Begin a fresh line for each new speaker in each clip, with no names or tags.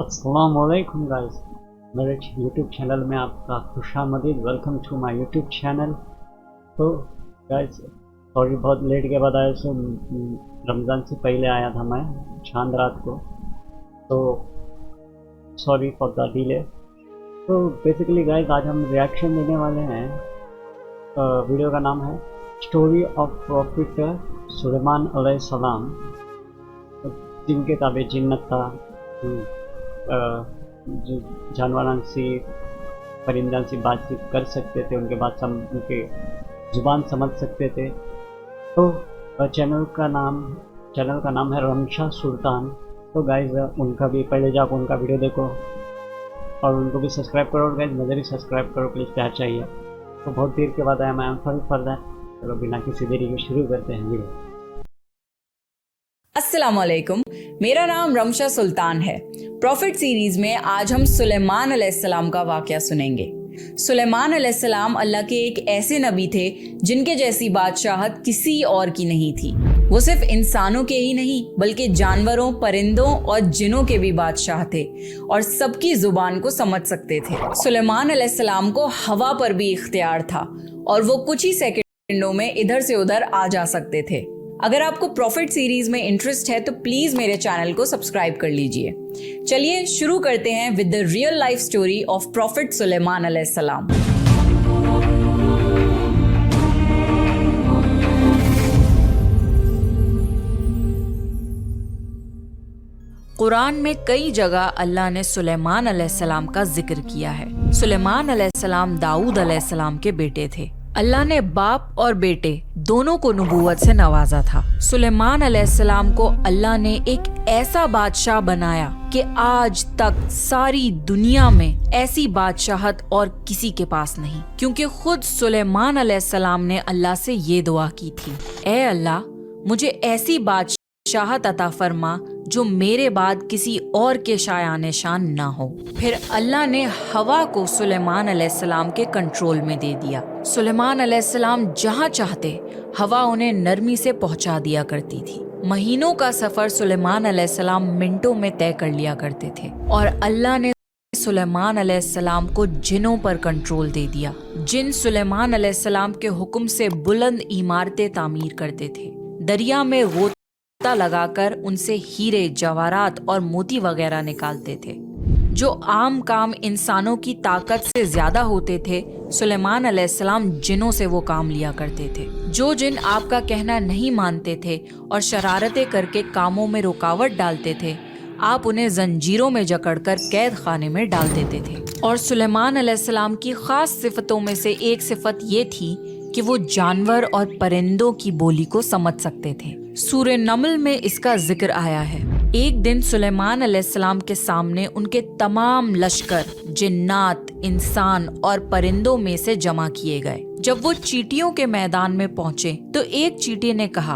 अस्सलाम वालेकुम गाइस, मेरे यूट्यूब चैनल में आपका खुशामदीद। Welcome to my YouTube channel. तो गाइस सॉरी, बहुत लेट के बाद आया। सो रमज़ान से पहले आया था मैं चांद रात को, तो सॉरी फॉर द डिले। तो बेसिकली गाइस आज हम रिएक्शन देने वाले हैं। वीडियो का नाम है स्टोरी ऑफ प्रॉफिट सुलेमान अलैहिस्सलाम, जिनके ताबे जिन्नत था, जो जानवरांसी परिंदांसी बातचीत कर सकते थे, उनके बात उनके ज़ुबान समझ सकते थे। तो चैनल का नाम है रमशा सुल्तान। तो गाइज उनका भी पहले जाकर उनका वीडियो देखो और उनको भी सब्सक्राइब करो। और गाइज मुझे भी सब्सक्राइब करो प्लीज़, प्यार चाहिए। तो बहुत देर के बाद आया मैं, सॉरी फॉर दैट। चलो बिना किसी देरी के शुरू करते हैं वीडियो।
अस्सलाम वालेकुम, मेरा नाम रमशा सुल्तान है। प्रॉफिट सीरीज में आज हम सुलेमान अलैहिस्सलाम का वाकया सुनेंगे। सुलेमान अलैहिस्सलाम अल्लाह के एक ऐसे नबी थे जिनके जैसी बादशाहत किसी और की नहीं थी। वो सिर्फ इंसानों के ही नहीं बल्कि जानवरों, परिंदों और जिनों के भी बादशाह थे और सबकी जुबान को समझ सकते थे। सुलेमान अलैहिस्सलाम को हवा पर भी इख्तियार था और वो कुछ ही सेकंडों में इधर से उधर आ जा सकते थे। अगर आपको प्रॉफिट सीरीज में इंटरेस्ट है तो प्लीज मेरे चैनल को सब्सक्राइब कर लीजिए। चलिए शुरू करते हैं with the real life story of prophet Sulaiman अलैहिस्सलाम। कुरान में कई जगह अल्लाह ने सुलेमान अलैहिस्सलाम का जिक्र किया है। सुलेमान अलैहिस्सलाम दाऊद अलैहिस्सलाम के बेटे थे। अल्लाह ने बाप और बेटे दोनों को नबूवत से नवाजा था। सुलेमान अलैहिस्सलाम को अल्लाह ने एक ऐसा बादशाह बनाया कि आज तक सारी दुनिया में ऐसी बादशाहत और किसी के पास नहीं, क्योंकि खुद सुलेमान अलैहिस्सलाम ने अल्लाह से ये दुआ की थी, ऐ अल्लाह मुझे ऐसी बादशाहत अता फरमा जो मेरे बाद किसी और के शायान शान ना हो। फिर अल्लाह ने हवा को सुलेमान अलैहिस्सलाम के कंट्रोल में दे दिया। सुलेमान अलैहिस्सलाम जहाँ चाहते हवा उन्हें नरमी से पहुँचा दिया करती थी। महीनों का सफर सुलेमान अलैहिस्सलाम मिनटों में तय कर लिया करते थे। और अल्लाह ने सुलेमान अलैहिस्सलाम को जिनों पर कंट्रोल दे दिया। जिन सुलेमान अलैहिस्सलाम के हुक्म से बुलंद इमारतें तामीर करते थे, दरिया में गोता लगाकर उनसे हीरे, जवाहरात और मोती वगैरह निकालते थे। जो आम काम इंसानों की ताकत से ज्यादा होते थे, सुलेमान अलैहिस्सलाम जिनों से वो काम लिया करते थे। जो जिन आपका कहना नहीं मानते थे और शरारतें करके कामों में रुकावट डालते थे, आप उन्हें जंजीरों में जकड़कर कैद खाने में डाल देते थे। और सुलेमान अलैहिस्सलाम की खास सिफतों में से एक सिफत ये थी कि वो जानवर और परिंदों की बोली को समझ सकते थे। सूरह नमल में इसका जिक्र आया है। एक दिन सुलेमान अलैहिस्सलाम के सामने उनके तमाम लश्कर जिन्नात, इंसान और परिंदों में से जमा किए गए। जब वो चींटियों के मैदान में पहुंचे तो एक चींटी ने कहा,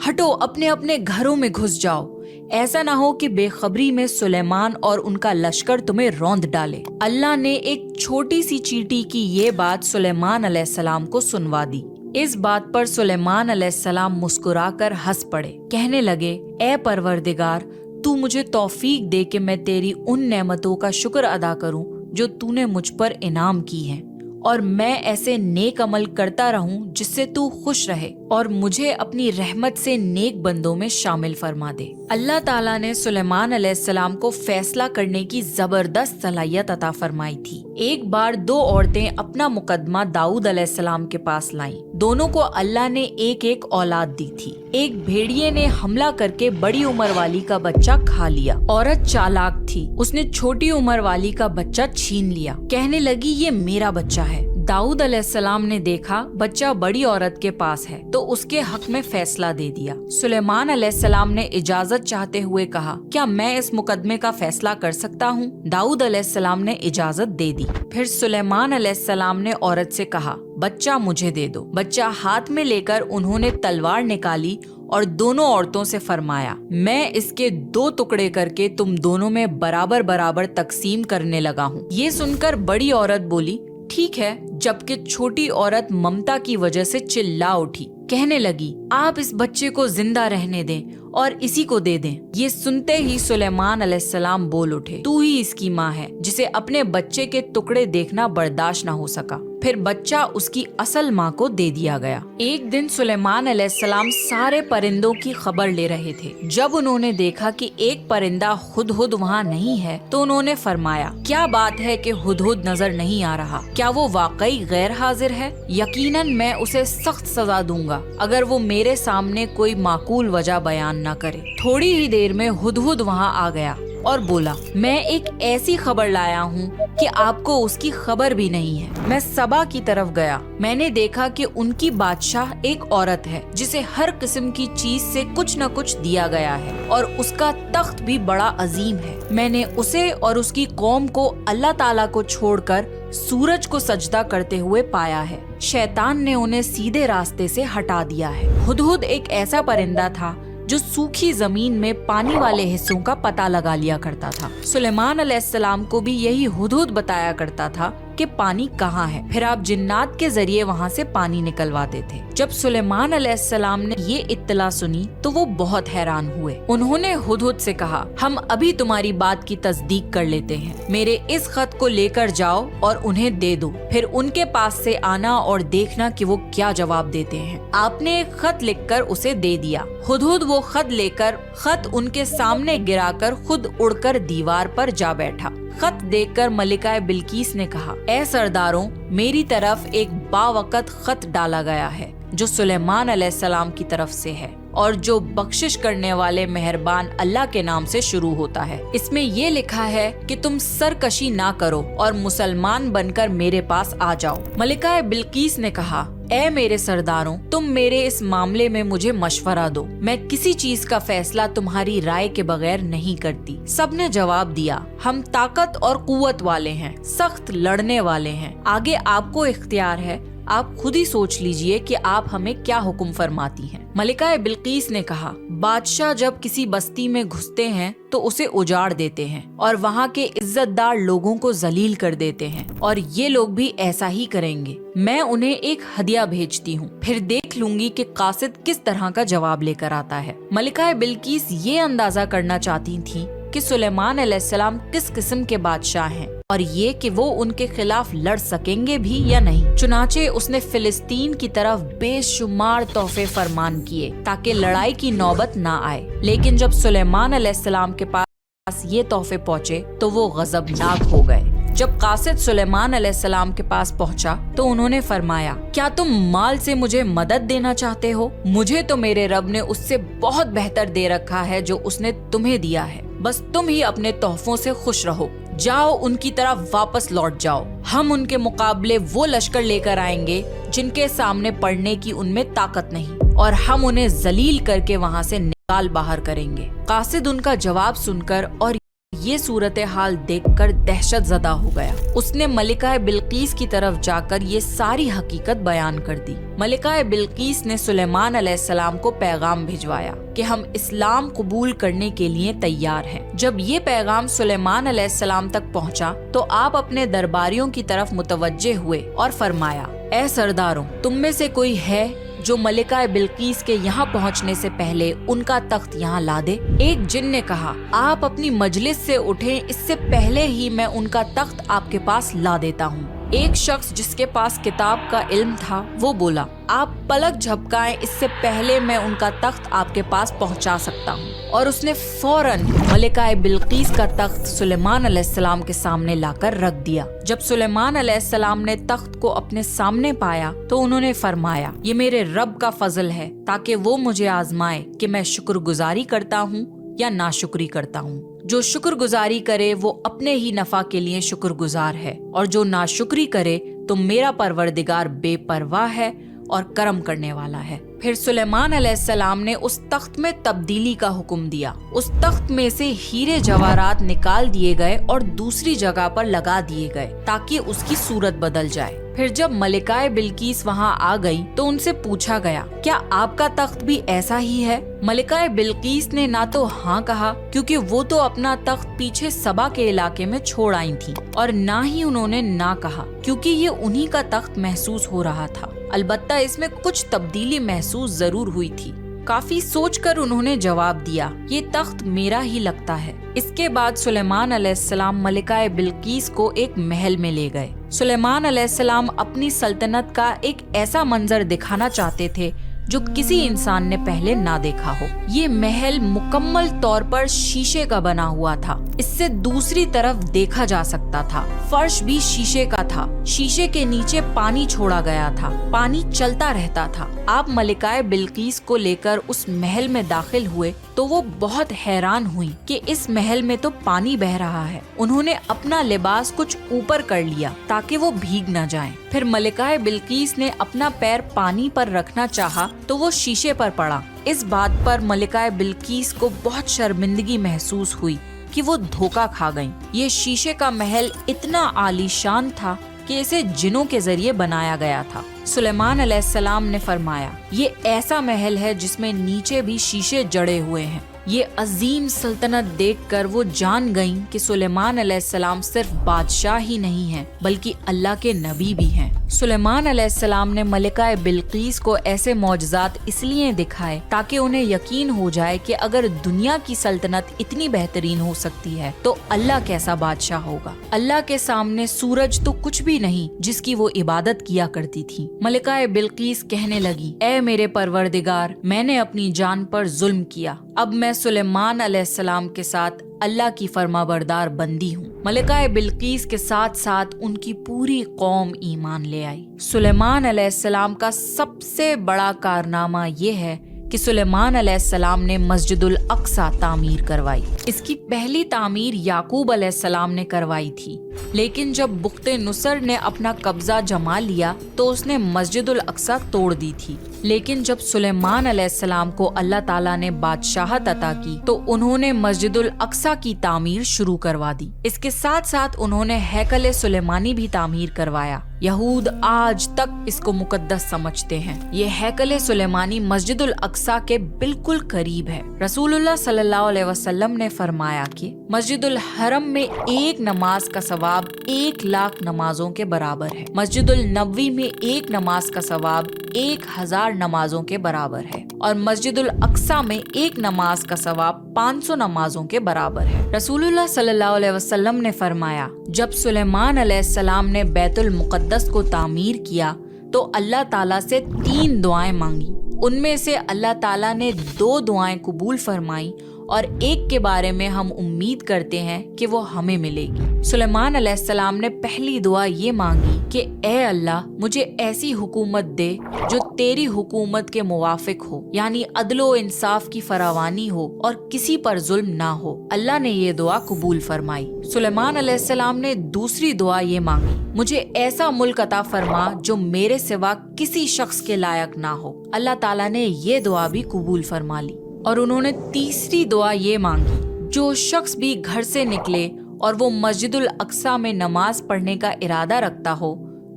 हटो, अपने अपने घरों में घुस जाओ, ऐसा ना हो कि बेखबरी में सुलेमान और उनका लश्कर तुम्हें रौंद डाले। अल्लाह ने एक छोटी सी चींटी की ये बात सुलेमान अलैहिस्सलाम को सुनवा दी। इस बात पर सुलेमान अलैहिस्सलाम मुस्कुराकर हंस पड़े। कहने लगे, ए परवरदिगार, तू मुझे तौफीक दे कि मैं तेरी उन नेमतों का शुक्र अदा करूं जो तूने मुझ पर इनाम की हैं, और मैं ऐसे नेक अमल करता रहूं जिससे तू खुश रहे और मुझे अपनी रहमत से नेक बंदों में शामिल फरमा दे। अल्लाह ताला ने सुलेमान अलैहिस्सलाम को फैसला करने की जबरदस्त सलाहियत अता फरमाई थी। एक बार दो औरतें अपना मुकदमा दाऊद अलैहिस्सलाम के पास लाईं। दोनों को अल्लाह ने एक एक औलाद दी थी। एक भेड़िए ने हमला करके बड़ी उम्र वाली का बच्चा खा लिया। औरत चालाक थी, उसने छोटी उम्र वाली का बच्चा छीन लिया। कहने लगी, ये मेरा बच्चा है। दाऊद अलैहिस्सलाम ने देखा बच्चा बड़ी औरत के पास है तो उसके हक में फैसला दे दिया। सुलेमान अलैहिस्सलाम ने इजाजत चाहते हुए कहा, क्या मैं इस मुकदमे का फैसला कर सकता हूँ? दाऊद अलैहिस्सलाम ने इजाजत दे दी। फिर सुलेमान अलैहिस्सलाम ने औरत से कहा, बच्चा मुझे दे दो। बच्चा हाथ में लेकर उन्होंने तलवार निकाली और दोनों औरतों से फरमाया, मैं इसके 2 टुकड़े करके तुम दोनों में बराबर बराबर तकसीम करने लगा हूँ। ये सुनकर बड़ी औरत बोली, ठीक है, जबकि छोटी औरत ममता की वजह से चिल्ला उठी, कहने लगी, आप इस बच्चे को जिंदा रहने दें और इसी को दे दें। ये सुनते ही सुलेमान अलैहिस्सलाम बोल उठे, तू ही इसकी माँ है जिसे अपने बच्चे के टुकड़े देखना बर्दाश्त न हो सका। फिर बच्चा उसकी असल माँ को दे दिया गया। एक दिन सुलेमान अलैहिस्सलाम सारे परिंदों की खबर ले रहे थे। जब उन्होंने देखा कि एक परिंदा हुदहुद वहाँ नहीं है, तो उन्होंने फरमाया, क्या बात है कि हुदहुद नजर नहीं आ रहा? क्या वो वाकई गैर हाजिर है? यकीनन मैं उसे सख्त सजा दूंगा अगर वो मेरे सामने कोई माकूल वजह बयान न करे। थोड़ी ही देर में हुदहुद वहाँ आ गया और बोला, मैं एक ऐसी खबर लाया हूँ कि आपको उसकी खबर भी नहीं है। मैं सबा की तरफ गया। मैंने देखा कि उनकी बादशाह एक औरत है जिसे हर किस्म की चीज से कुछ न कुछ दिया गया है और उसका तख्त भी बड़ा अजीम है। मैंने उसे और उसकी कौम को अल्लाह ताला को छोड़कर सूरज को सजदा करते हुए पाया है। शैतान ने उन्हें सीधे रास्ते से हटा दिया है। हुदहुद एक ऐसा परिंदा था जो सूखी जमीन में पानी वाले हिस्सों का पता लगा लिया करता था। सुलेमान अलैहिस्सलाम को भी यही हुदहुद बताया करता था कि पानी कहाँ है। फिर आप जिन्नात के जरिए वहाँ से पानी निकलवाते थे। जब सुलेमान अलैहिस्सलाम ने ये इत्तला सुनी तो वो बहुत हैरान हुए। उन्होंने हुदहुद से कहा, हम अभी तुम्हारी बात की तस्दीक कर लेते हैं। मेरे इस खत को लेकर जाओ और उन्हें दे दो। फिर उनके पास से आना और देखना कि वो क्या जवाब देते हैं। आपने एक खत लिखकर उसे दे दिया। हुदहुद वो खत लेकर खत उनके सामने गिराकर खुद उड़कर दीवार पर जा बैठा। खत देखकर मलिका बिल्कीस ने कहा, ए सरदारों, मेरी तरफ एक बावकत खत डाला गया है जो सुलेमान अलैहिस्सलाम की तरफ से है और जो बख्शिश करने वाले मेहरबान अल्लाह के नाम से शुरू होता है। इसमें ये लिखा है कि तुम सरकशी ना करो और मुसलमान बनकर मेरे पास आ जाओ। मलिका बिल्कीस ने कहा, ए मेरे सरदारों, तुम मेरे इस मामले में मुझे मशवरा दो। मैं किसी चीज का फैसला तुम्हारी राय के बगैर नहीं करती। सबने जवाब दिया, हम ताकत और कुव्वत वाले हैं, सख्त लड़ने वाले हैं। आगे आपको इख्तियार है, आप खुद ही सोच लीजिए कि आप हमें क्या हुक्म फरमाती हैं। मलिका बिल्कीस ने कहा, बादशाह जब किसी बस्ती में घुसते हैं तो उसे उजाड़ देते हैं और वहाँ के इज्जतदार लोगों को जलील कर देते हैं और ये लोग भी ऐसा ही करेंगे। मैं उन्हें एक हदिया भेजती हूँ, फिर देख लूंगी कि कासिद किस तरह का जवाब लेकर आता है। मलिका बिल्कीस ये अंदाजा करना चाहती थी कि सुलेमान अलैहिस्सलाम किस किस्म के बादशाह हैं और ये कि वो उनके खिलाफ लड़ सकेंगे भी या नहीं। चुनाचे उसने फिलिस्तीन की तरफ बेशुमार तोहफे फरमान किए ताकि लड़ाई की नौबत ना आए। लेकिन जब सुलेमान अलैहिस्सलाम के पास ये तोहफे पहुँचे तो वो गजबनाक हो गए। जब कासिद सुलेमान अलैहिस्सलाम के पास पहुंचा तो उन्होंने फरमाया, क्या तुम माल से मुझे मदद देना चाहते हो? मुझे तो मेरे रब ने उससे बहुत बेहतर दे रखा है जो उसने तुम्हें दिया है। बस तुम ही अपने तोहफों से खुश रहो। जाओ, उनकी तरफ वापस लौट जाओ। हम उनके मुकाबले वो लश्कर लेकर आएंगे जिनके सामने पड़ने की उनमें ताकत नहीं और हम उन्हें जलील करके वहाँ से निकाल बाहर करेंगे। कासिद उनका जवाब सुनकर और ये सूरत हाल देखकर दहशत ज़दा हो गया। उसने मलिका बिल्कीस की तरफ जाकर ये सारी हकीकत बयान कर दी। मलिका बिल्कीस ने सुलेमान अलैहिस्सलाम को पैगाम भिजवाया कि हम इस्लाम कबूल करने के लिए तैयार हैं। जब ये पैगाम सुलेमान अलैहिस्सलाम तक पहुंचा तो आप अपने दरबारियों की तरफ मुतवज्जे हुए और फरमाया, ए सरदारों, तुम में से कोई है जो मलिका बिल्कीस के यहाँ पहुँचने से पहले उनका तख्त यहाँ ला दे? एक जिन ने कहा, आप अपनी मजलिस से उठें, इससे पहले ही मैं उनका तख्त आपके पास ला देता हूँ। एक शख्स जिसके पास किताब का इल्म था वो बोला, आप पलक झपकाएं, इससे पहले मैं उनका तख्त आपके पास पहुंचा सकता हूं। और उसने फौरन मलिका बिल्कीस का तख्त सुलेमान अलैहिस्सलाम के सामने लाकर रख दिया। जब सुलेमान अलैहिस्सलाम ने तख्त को अपने सामने पाया तो उन्होंने फरमाया, ये मेरे रब का फजल है ताकि वो मुझे आजमाए कि मैं शुक्रगुजारी करता हूँ या नाशुक्री करता हूँ। जो शुक्रगुजारी करे वो अपने ही नफा के लिए शुक्रगुजार है और जो नाशुक्री करे तो मेरा परवरदिगार बेपरवाह है और करम करने वाला है। फिर सुलेमान अलैहिस्सलाम ने उस तख्त में तब्दीली का हुक्म दिया। उस तख्त में से हीरे जवाहरात निकाल दिए गए और दूसरी जगह पर लगा दिए गए ताकि उसकी सूरत बदल जाए। फिर जब मलिकाए बिल्किस वहाँ आ गई तो उनसे पूछा गया, क्या आपका तख्त भी ऐसा ही है? मलिकाए बिल्किस ने ना तो हाँ कहा, क्योंकि वो तो अपना तख्त पीछे सबा के इलाके में छोड़ आई थी, और ना ही उन्होंने ना कहा, क्योंकि ये उन्हीं का तख्त महसूस हो रहा था। अलबत्ता इसमें कुछ तब्दीली महसूस जरूर हुई थी। काफी सोचकर उन्होंने जवाब दिया, ये तख्त मेरा ही लगता है। इसके बाद सुलेमान अलैहिस्सलाम मलिकाए बिल्किस को एक महल में ले गए। सुलेमान अलैहिस्सलाम अपनी सल्तनत का एक ऐसा मंजर दिखाना चाहते थे जो किसी इंसान ने पहले ना देखा हो। ये महल मुकम्मल तौर पर शीशे का बना हुआ था। इससे दूसरी तरफ देखा जा सकता था। फर्श भी शीशे का था। शीशे के नीचे पानी छोड़ा गया था। पानी चलता रहता था। आप मलिकाए बिल्किस को लेकर उस महल में दाखिल हुए तो वो बहुत हैरान हुई कि इस महल में तो पानी बह रहा है। उन्होंने अपना लिबास कुछ ऊपर कर लिया ताकि वो भीग न जाएं। फिर मलिकाए बिल्किस ने अपना पैर पानी पर रखना चाहा तो वो शीशे पर पड़ा। इस बात पर मलिकाए बिल्किस को बहुत शर्मिंदगी महसूस हुई कि वो धोखा खा गईं। ये शीशे का महल इतना आलीशान था कि इसे जिनों के जरिए बनाया गया था। सुलेमान अलैहिस्सलाम ने फरमाया, ये ऐसा महल है जिसमें नीचे भी शीशे जड़े हुए हैं। ये अजीम सल्तनत देखकर वो जान गईं कि सुलेमान अलैहिस्सलाम सिर्फ बादशाह ही नहीं हैं, बल्कि अल्लाह के नबी भी हैं। सुलेमान अलैहिस्सलाम ने मलिकाए बिल्किस को ऐसे मौजज़ात इसलिए दिखाए ताकि उन्हें यकीन हो जाए कि अगर दुनिया की सल्तनत इतनी बेहतरीन हो सकती है तो अल्लाह कैसा बादशाह होगा। अल्लाह के सामने सूरज तो कुछ भी नहीं जिसकी वो इबादत किया करती थी। मलिकाए बिल्किस कहने लगी, ऐ मेरे परवरदिगार, मैंने अपनी जान पर जुल्म किया। अब मैं सुलेमान अलैहिस्सलाम के साथ अल्लाह की फरमाबरदार बंदी हूँ। मलिकाए बिल्किस के साथ साथ उनकी पूरी कौम ईमान ले आई। सुलेमान अलैहिस्सलाम का सबसे बड़ा कारनामा ये है कि सुलेमान अलैहिस्सलाम ने मस्जिदुल अक्सा तामीर करवाई। इसकी पहली तामीर याकूब अलैहिस्सलाम ने करवाई थी, लेकिन जब बुख्ते नुसर ने अपना कब्जा जमा लिया तो उसने मस्जिदुल अक्सा तोड़ दी थी। लेकिन जब सुलेमान अलैहिस्सलाम को अल्लाह ताला ने बादशाहत अता की तो उन्होंने मस्जिदुल अक्सा की तामीर शुरू करवा दी। इसके साथ साथ उन्होंने हैकल सुलेमानी भी तामीर करवाया। यहूद आज तक इसको मुकद्दस समझते हैं। ये हैकल सुलेमानी मस्जिदुल अक्सा के बिल्कुल करीब है। रसूलुल्लाह सल्लल्लाहु अलैहि वसल्लम ने फरमाया कि मस्जिदुल हरम में एक नमाज का सवाब 1,00,000 नमाजों के बराबर है। मस्जिदुल नबवी में एक नमाज का सवाब 1,000 नमाजों के बराबर है, और मस्जिदुल अक्सा में एक नमाज का सवाब 500 नमाजों के बराबर है। रसूलुल्लाह सल्लल्लाहु अलैहि वसल्लम ने फरमाया, जब सुलेमान अलैहिस्सलाम ने बैतुल मुक़द्दस को तामीर किया तो अल्लाह ताला से 3 दुआएं मांगी। उनमें से अल्लाह ताला ने 2 दुआएं कबूल फरमाई और एक के बारे में हम उम्मीद करते हैं कि वो हमें मिलेगी। सुलेमान अलैहिस्सलाम ने पहली दुआ ये मांगी कि ए अल्लाह, मुझे ऐसी हुकूमत दे जो तेरी हुकूमत के मुवाफिक हो, यानी अदलो इंसाफ की फरावानी हो और किसी पर जुल्म ना हो। अल्लाह ने ये दुआ कबूल फरमाई। सुलेमान अलैहिस्सलाम ने दूसरी दुआ ये मांगी, मुझे ऐसा मुल्क अता फरमा जो मेरे सिवा किसी शख्स के लायक ना हो। अल्लाह ताला ने ये दुआ भी कबूल फरमा ली। और उन्होंने तीसरी दुआ ये मांगी, जो शख्स भी घर से निकले और वो मस्जिदुल अक्सा में नमाज पढ़ने का इरादा रखता हो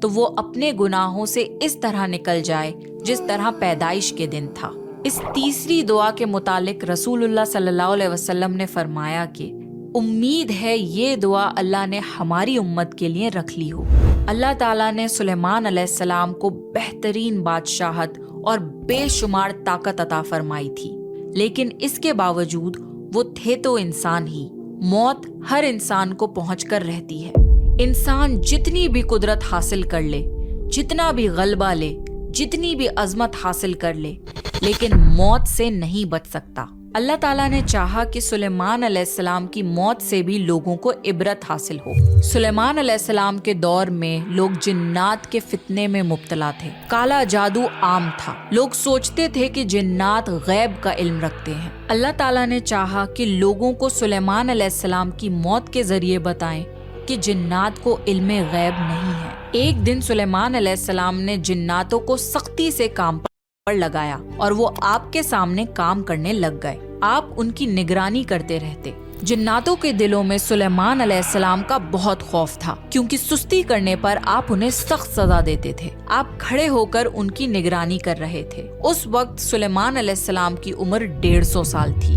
तो वो अपने गुनाहों से इस तरह निकल जाए जिस तरह पैदाइश के दिन था। इस तीसरी दुआ के मुतालिक रसूलुल्लाह सल्लल्लाहु अलैहि वसल्लम ने फरमाया कि उम्मीद है ये दुआ अल्लाह ने हमारी उम्मत के लिए रख ली हो। अल्लाह ताला ने सुलेमान अलैहिस्सलाम को बेहतरीन बादशाहत और बेशुमार ताकत अता फरमाई थी, लेकिन इसके बावजूद वो थे तो इंसान ही। मौत हर इंसान को पहुंचकर रहती है। इंसान जितनी भी कुदरत हासिल कर ले, जितना भी गलबा ले, जितनी भी अजमत हासिल कर ले, लेकिन मौत से नहीं बच सकता। अल्लाह ताला ने चाहा कि सुलेमान अलैहिस्सलाम की मौत से भी लोगों को इबरत हासिल हो। सुलेमान अलैहिस्सलाम के दौर में लोग जिन्नात के फितने में मुब्तला थे। काला जादू आम था। लोग सोचते थे कि जिन्नात गैब का इल्म रखते हैं। अल्लाह ताला ने चाहा कि लोगों को सुलेमान अलैहिस्सलाम की मौत के जरिए बताएं कि जिन्नात को इल्मे गैब नहीं है। एक दिन सुलेमान अलैहिस्सलाम ने जिन्नातों को सख्ती से काम पर लगाया और वो आपके सामने काम करने लग गए। आप उनकी निगरानी करते रहते। जिन्नातों के दिलों में सुलेमान अलैहिस्सलाम का बहुत खौफ था, क्योंकि सुस्ती करने पर आप उन्हें सख्त सजा देते थे। आप खड़े होकर उनकी निगरानी कर रहे थे। उस वक्त सुलेमान अलैहिस्सलाम की उम्र 150 साल थी।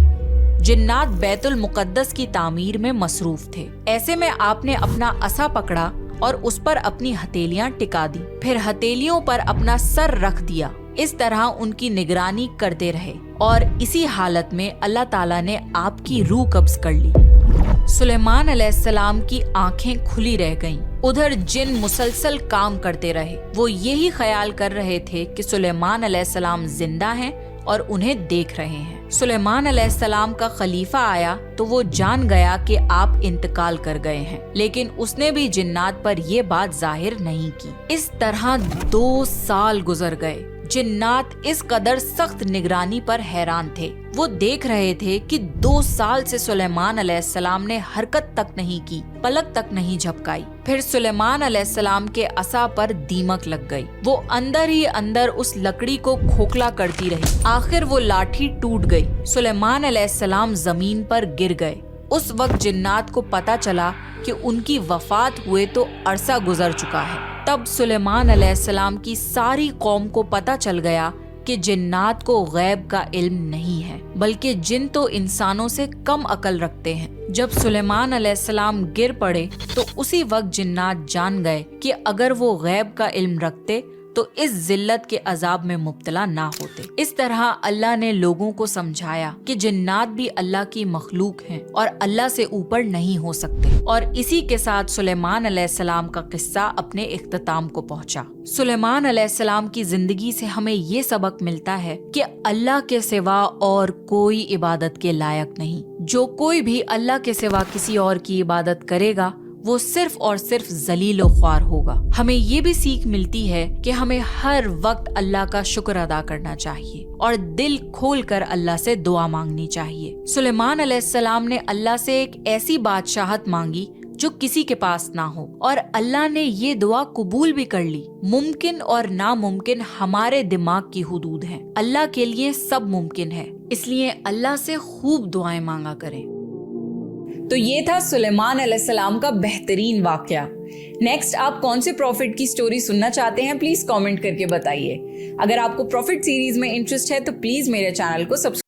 जिन्नात बैतुल मुकद्दस की तामीर में मसरूफ थे। ऐसे में आपने अपना असा पकड़ा और उस पर अपनी हथेलियां टिका दी, फिर हथेलियों पर अपना सर रख दिया। इस तरह उनकी निगरानी करते रहे और इसी हालत में अल्लाह ताला ने आपकी रूह कब्ज कर ली। सुलेमान अलैहिस्सलाम की आंखें खुली रह गईं। उधर जिन मुसलसल काम करते रहे। वो यही ख्याल कर रहे थे कि सुलेमान अलैहिस्सलाम जिंदा हैं और उन्हें देख रहे हैं। सुलेमान अलैहिस्सलाम का खलीफा आया तो वो जान गया कि आप इंतकाल कर गए हैं, लेकिन उसने भी जिन्नात पर ये बात जाहिर नहीं की। इस तरह 2 साल गुजर गए। जिन्नात इस कदर सख्त निगरानी पर हैरान थे। वो देख रहे थे कि 2 साल से सुलेमान अलैहिस्सलाम ने हरकत तक नहीं की, पलक तक नहीं झपकाई। फिर सुलेमान अलैहिस्सलाम के असा पर दीमक लग गई। वो अंदर ही अंदर उस लकड़ी को खोखला करती रही। आखिर वो लाठी टूट गई। सुलेमान अलैहिस्सलाम जमीन पर गिर गए। उस वक्त जिन्नात को पता चला कि उनकी वफात हुए तो अरसा गुजर चुका है। तब सुलेमान अलैहिस्सलाम की सारी कौम को पता चल गया कि जिन्नात को गैब का इल्म नहीं है, बल्कि जिन तो इंसानों से कम अकल रखते हैं। जब सुलेमान अलैहिस्सलाम गिर पड़े तो उसी वक्त जिन्नात जान गए कि अगर वो गैब का इल्म रखते तो इस जिल्लत के अजाब में मुब्तला ना होते। इस तरह अल्लाह ने लोगों को समझाया कि जिन्नात भी अल्लाह की मखलूक हैं और अल्लाह से ऊपर नहीं हो सकते। और इसी के साथ सुलेमान अलैहिस्सलाम का किस्सा अपने इख्तिताम को पहुंचा। सुलेमान अलैहिस्सलाम की जिंदगी से हमें ये सबक मिलता है कि अल्लाह के सिवा और कोई इबादत के लायक नहीं। जो कोई भी अल्लाह के सिवा किसी और की इबादत करेगा वो सिर्फ और सिर्फ जलील और ख्वार होगा। हमें ये भी सीख मिलती है कि हमें हर वक्त अल्लाह का शुक्र अदा करना चाहिए और दिल खोल कर अल्लाह से दुआ मांगनी चाहिए। सुलेमान अलैहिस्सलाम ने अल्लाह से एक ऐसी बादशाहत मांगी जो किसी के पास ना हो, और अल्लाह ने ये दुआ कबूल भी कर ली। मुमकिन और नामुमकिन हमारे दिमाग की हुदूद हैं। अल्लाह के लिए सब मुमकिन है, इसलिए अल्लाह से खूब दुआएं मांगा करें। तो ये था सुलेमान अलैहिस्सलाम का बेहतरीन वाकया। नेक्स्ट आप कौन से प्रॉफिट की स्टोरी सुनना चाहते हैं, प्लीज कमेंट करके बताइए। अगर आपको प्रॉफिट सीरीज में इंटरेस्ट है तो प्लीज मेरे चैनल को सब्सक्राइब